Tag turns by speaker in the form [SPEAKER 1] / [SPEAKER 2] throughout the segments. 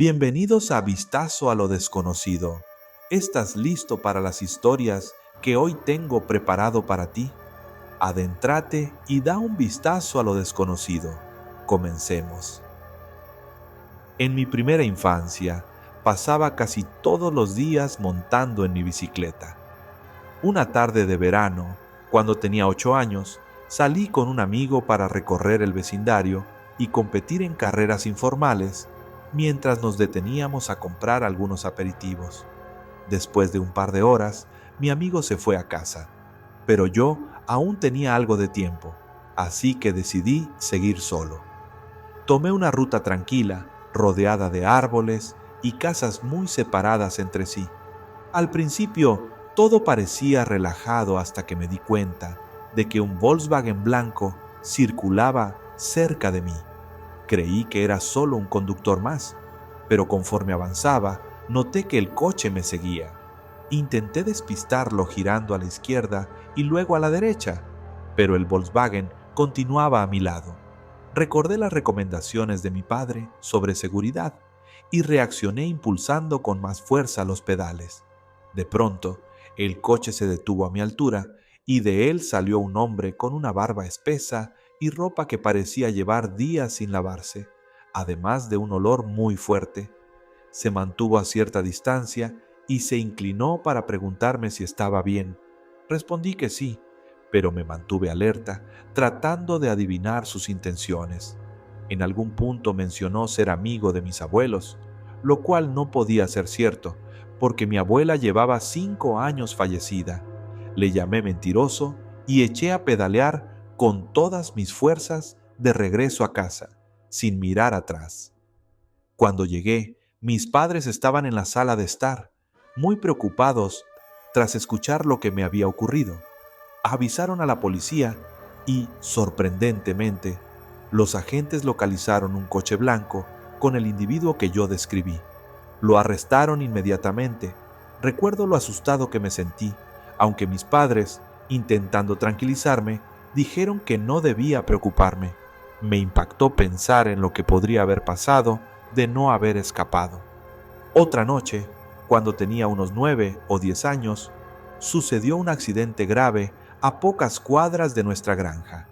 [SPEAKER 1] Bienvenidos a Vistazo a lo Desconocido. ¿Estás listo para las historias que hoy tengo preparado para ti? Adéntrate y da un vistazo a lo desconocido. Comencemos. En mi primera infancia, pasaba casi todos los días montando en mi bicicleta. Una tarde de verano, cuando tenía 8 años, salí con un amigo para recorrer el vecindario y competir en carreras informales mientras nos deteníamos a comprar algunos aperitivos. Después de un par de horas, mi amigo se fue a casa, pero yo aún tenía algo de tiempo, así que decidí seguir solo. Tomé una ruta tranquila, rodeada de árboles y casas muy separadas entre sí. Al principio, todo parecía relajado hasta que me di cuenta de que un Volkswagen blanco circulaba cerca de mí. Creí que era solo un conductor más, pero conforme avanzaba, noté que el coche me seguía. Intenté despistarlo girando a la izquierda y luego a la derecha, pero el Volkswagen continuaba a mi lado. Recordé las recomendaciones de mi padre sobre seguridad y reaccioné impulsando con más fuerza los pedales. De pronto, el coche se detuvo a mi altura y de él salió un hombre con una barba espesa y ropa que parecía llevar días sin lavarse, además de un olor muy fuerte. Se mantuvo a cierta distancia y se inclinó para preguntarme si estaba bien. Respondí que sí, pero me mantuve alerta, tratando de adivinar sus intenciones. En algún punto mencionó ser amigo de mis abuelos, lo cual no podía ser cierto, porque mi abuela llevaba 5 años fallecida. Le llamé mentiroso y eché a pedalear con todas mis fuerzas de regreso a casa, sin mirar atrás. Cuando llegué, mis padres estaban en la sala de estar, muy preocupados tras escuchar lo que me había ocurrido. Avisaron a la policía y, sorprendentemente, los agentes localizaron un coche blanco con el individuo que yo describí. Lo arrestaron inmediatamente. Recuerdo lo asustado que me sentí, aunque mis padres, intentando tranquilizarme, dijeron que no debía preocuparme. Me impactó pensar en lo que podría haber pasado de no haber escapado. Otra noche, cuando tenía unos 9 o 10 años, sucedió un accidente grave a pocas cuadras de nuestra granja.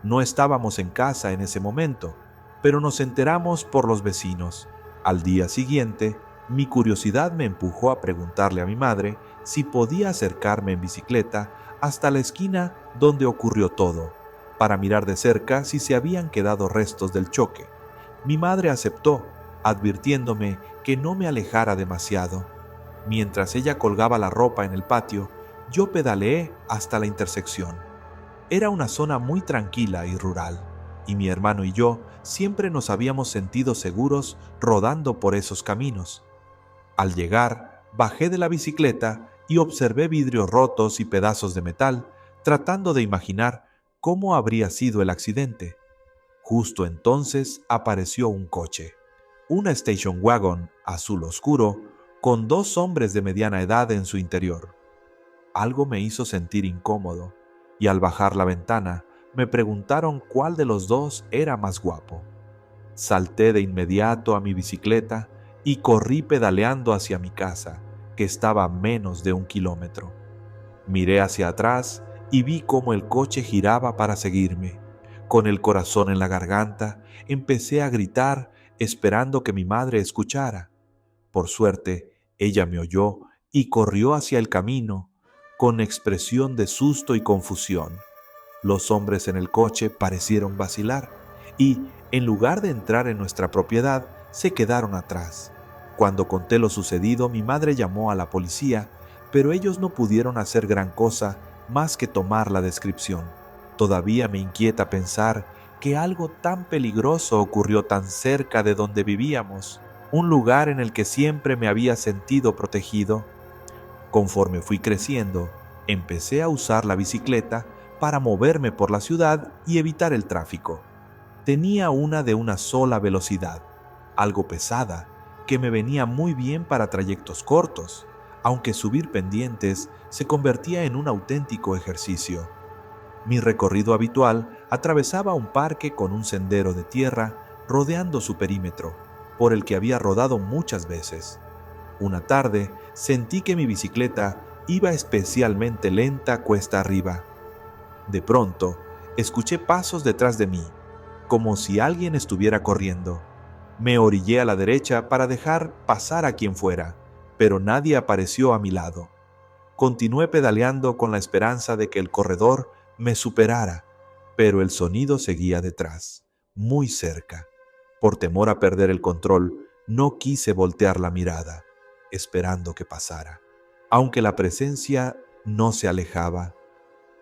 [SPEAKER 1] No estábamos en casa en ese momento, pero nos enteramos por los vecinos. Al día siguiente, mi curiosidad me empujó a preguntarle a mi madre si podía acercarme en bicicleta hasta la esquina donde ocurrió todo, para mirar de cerca si se habían quedado restos del choque. Mi madre aceptó, advirtiéndome que no me alejara demasiado. Mientras ella colgaba la ropa en el patio, yo pedaleé hasta la intersección. Era una zona muy tranquila y rural, y mi hermano y yo siempre nos habíamos sentido seguros rodando por esos caminos. Al llegar, bajé de la bicicleta y observé vidrios rotos y pedazos de metal, tratando de imaginar cómo habría sido el accidente. Justo entonces apareció un coche, una station wagon azul oscuro, con 2 hombres de mediana edad en su interior. Algo me hizo sentir incómodo, y al bajar la ventana, me preguntaron cuál de los dos era más guapo. Salté de inmediato a mi bicicleta y corrí pedaleando hacia mi casa, que estaba a menos de 1 kilómetro. Miré hacia atrás y vi cómo el coche giraba para seguirme. Con el corazón en la garganta, empecé a gritar, esperando que mi madre escuchara. Por suerte, ella me oyó y corrió hacia el camino, con expresión de susto y confusión. Los hombres en el coche parecieron vacilar y, en lugar de entrar en nuestra propiedad, se quedaron atrás. Cuando conté lo sucedido, mi madre llamó a la policía, pero ellos no pudieron hacer gran cosa más que tomar la descripción. Todavía me inquieta pensar que algo tan peligroso ocurrió tan cerca de donde vivíamos, un lugar en el que siempre me había sentido protegido. Conforme fui creciendo, empecé a usar la bicicleta para moverme por la ciudad y evitar el tráfico. Tenía una de una sola velocidad, algo pesada, que me venía muy bien para trayectos cortos, aunque subir pendientes se convertía en un auténtico ejercicio. Mi recorrido habitual atravesaba un parque con un sendero de tierra rodeando su perímetro. por el que había rodado muchas veces. Una tarde sentí que mi bicicleta iba especialmente lenta cuesta arriba. De pronto, escuché pasos detrás de mí, como si alguien estuviera corriendo. Me orillé a la derecha para dejar pasar a quien fuera, pero nadie apareció a mi lado. Continué pedaleando con la esperanza de que el corredor me superara, pero el sonido seguía detrás, muy cerca. Por temor a perder el control, no quise voltear la mirada, esperando que pasara, aunque la presencia no se alejaba.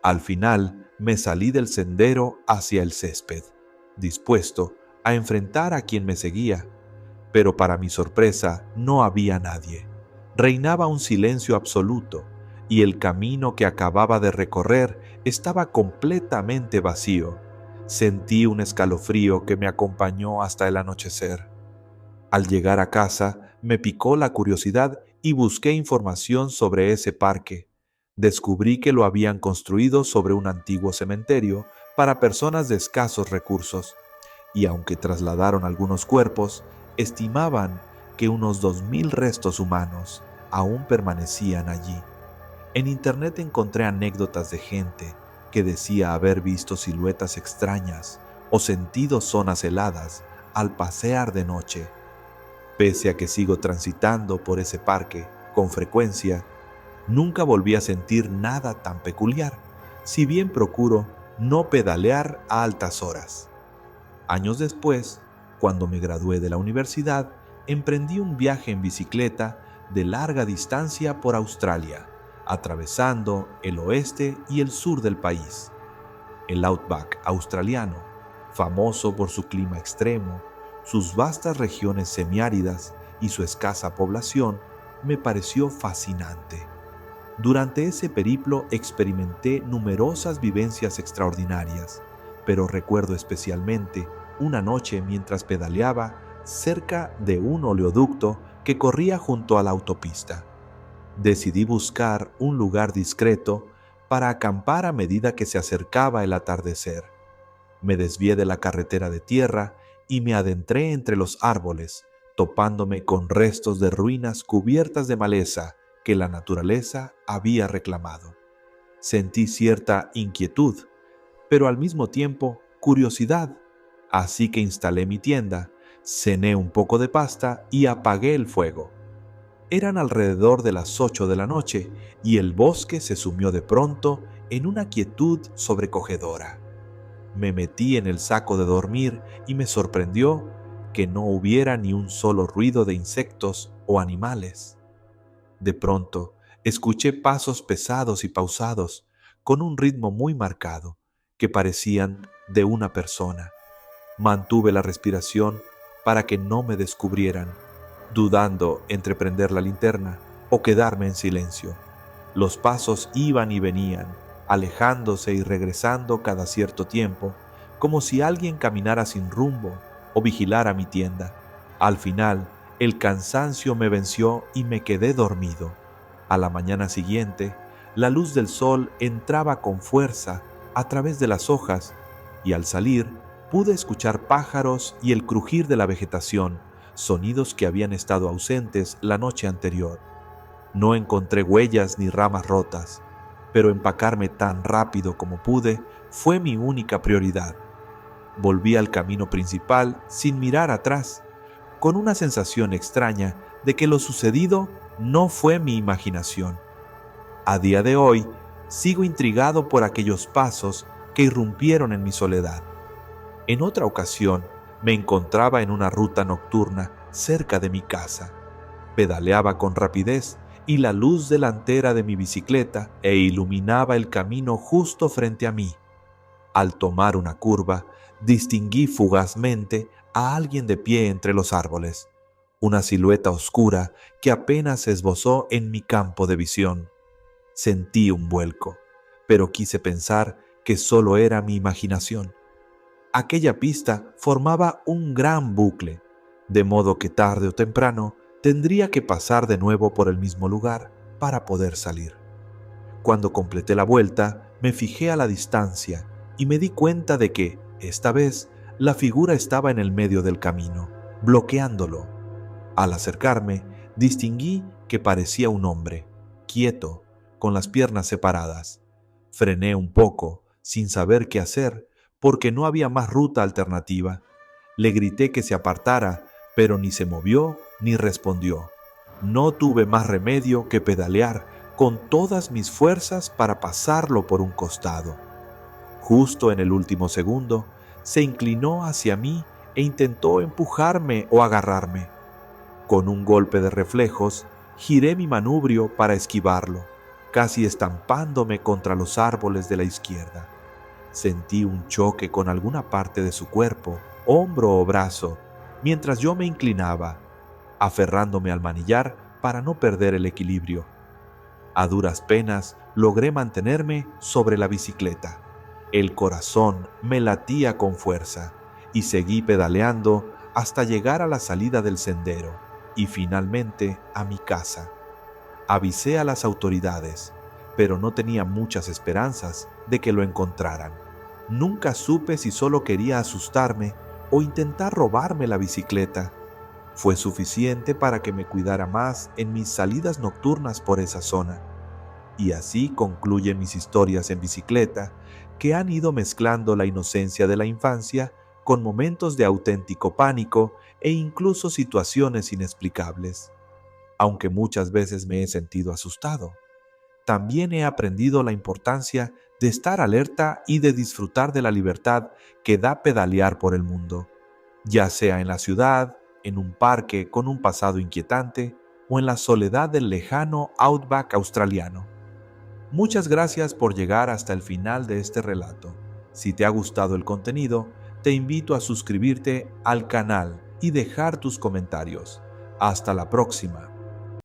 [SPEAKER 1] Al final me salí del sendero hacia el césped, dispuesto a enfrentar a quien me seguía, pero para mi sorpresa no había nadie. Reinaba un silencio absoluto y el camino que acababa de recorrer estaba completamente vacío. Sentí un escalofrío que me acompañó hasta el anochecer. Al llegar a casa, me picó la curiosidad y busqué información sobre ese parque. Descubrí que lo habían construido sobre un antiguo cementerio para personas de escasos recursos, y aunque trasladaron algunos cuerpos, estimaban que unos 2000 restos humanos aún permanecían allí. En internet encontré anécdotas de gente que decía haber visto siluetas extrañas o sentido zonas heladas al pasear de noche. Pese a que sigo transitando por ese parque con frecuencia, nunca volví a sentir nada tan peculiar, si bien procuro no pedalear a altas horas. Años después, cuando me gradué de la universidad, emprendí un viaje en bicicleta de larga distancia por Australia, atravesando el oeste y el sur del país. El Outback australiano, famoso por su clima extremo, sus vastas regiones semiáridas y su escasa población, me pareció fascinante. Durante ese periplo experimenté numerosas vivencias extraordinarias, pero recuerdo especialmente una noche mientras pedaleaba cerca de un oleoducto que corría junto a la autopista. Decidí buscar un lugar discreto para acampar a medida que se acercaba el atardecer. Me desvié de la carretera de tierra y me adentré entre los árboles, topándome con restos de ruinas cubiertas de maleza que la naturaleza había reclamado. Sentí cierta inquietud, pero al mismo tiempo curiosidad, así que instalé mi tienda, cené un poco de pasta y apagué el fuego. Eran alrededor de las 8 de la noche y el bosque se sumió de pronto en una quietud sobrecogedora. Me metí en el saco de dormir y me sorprendió que no hubiera ni un solo ruido de insectos o animales. De pronto, escuché pasos pesados y pausados, con un ritmo muy marcado, que parecían de una persona. Mantuve la respiración para que no me descubrieran, dudando entre prender la linterna o quedarme en silencio. Los pasos iban y venían, alejándose y regresando cada cierto tiempo, como si alguien caminara sin rumbo o vigilara mi tienda. Al final, el cansancio me venció y me quedé dormido. A la mañana siguiente, la luz del sol entraba con fuerza a través de las hojas y al salir pude escuchar pájaros y el crujir de la vegetación, sonidos que habían estado ausentes la noche anterior. No encontré huellas ni ramas rotas, pero empacarme tan rápido como pude fue mi única prioridad. Volví al camino principal sin mirar atrás, con una sensación extraña de que lo sucedido no fue mi imaginación. A día de hoy, sigo intrigado por aquellos pasos que irrumpieron en mi soledad. En otra ocasión, me encontraba en una ruta nocturna cerca de mi casa. Pedaleaba con rapidez y la luz delantera de mi bicicleta iluminaba el camino justo frente a mí. Al tomar una curva, distinguí fugazmente a alguien de pie entre los árboles, una silueta oscura que apenas se esbozó en mi campo de visión. Sentí un vuelco, pero quise pensar que solo era mi imaginación. Aquella pista formaba un gran bucle, de modo que tarde o temprano tendría que pasar de nuevo por el mismo lugar para poder salir. Cuando completé la vuelta, me fijé a la distancia y me di cuenta de que, esta vez, la figura estaba en el medio del camino. bloqueándolo. Al acercarme, distinguí que parecía un hombre, quieto, con las piernas separadas. Frené un poco, sin saber qué hacer, porque no había más ruta alternativa. Le grité que se apartara, pero ni se movió ni respondió. No tuve más remedio que pedalear con todas mis fuerzas para pasarlo por un costado. Justo en el último segundo, se inclinó hacia mí e intentó empujarme o agarrarme. Con un golpe de reflejos, giré mi manubrio para esquivarlo, casi estampándome contra los árboles de la izquierda. Sentí un choque con alguna parte de su cuerpo, hombro o brazo, mientras yo me inclinaba, aferrándome al manillar para no perder el equilibrio. A duras penas logré mantenerme sobre la bicicleta. El corazón me latía con fuerza y seguí pedaleando hasta llegar a la salida del sendero y finalmente a mi casa. Avisé a las autoridades, pero no tenía muchas esperanzas de que lo encontraran. Nunca supe si solo quería asustarme o intentar robarme la bicicleta. Fue suficiente para que me cuidara más en mis salidas nocturnas por esa zona. Y así concluyen mis historias en bicicleta, que han ido mezclando la inocencia de la infancia con momentos de auténtico pánico e incluso situaciones inexplicables. Aunque muchas veces me he sentido asustado, también he aprendido la importancia de estar alerta y de disfrutar de la libertad que da pedalear por el mundo, ya sea en la ciudad, en un parque con un pasado inquietante o en la soledad del lejano outback australiano. Muchas gracias por llegar hasta el final de este relato. Si te ha gustado el contenido, te invito a suscribirte al canal y dejar tus comentarios. Hasta la próxima.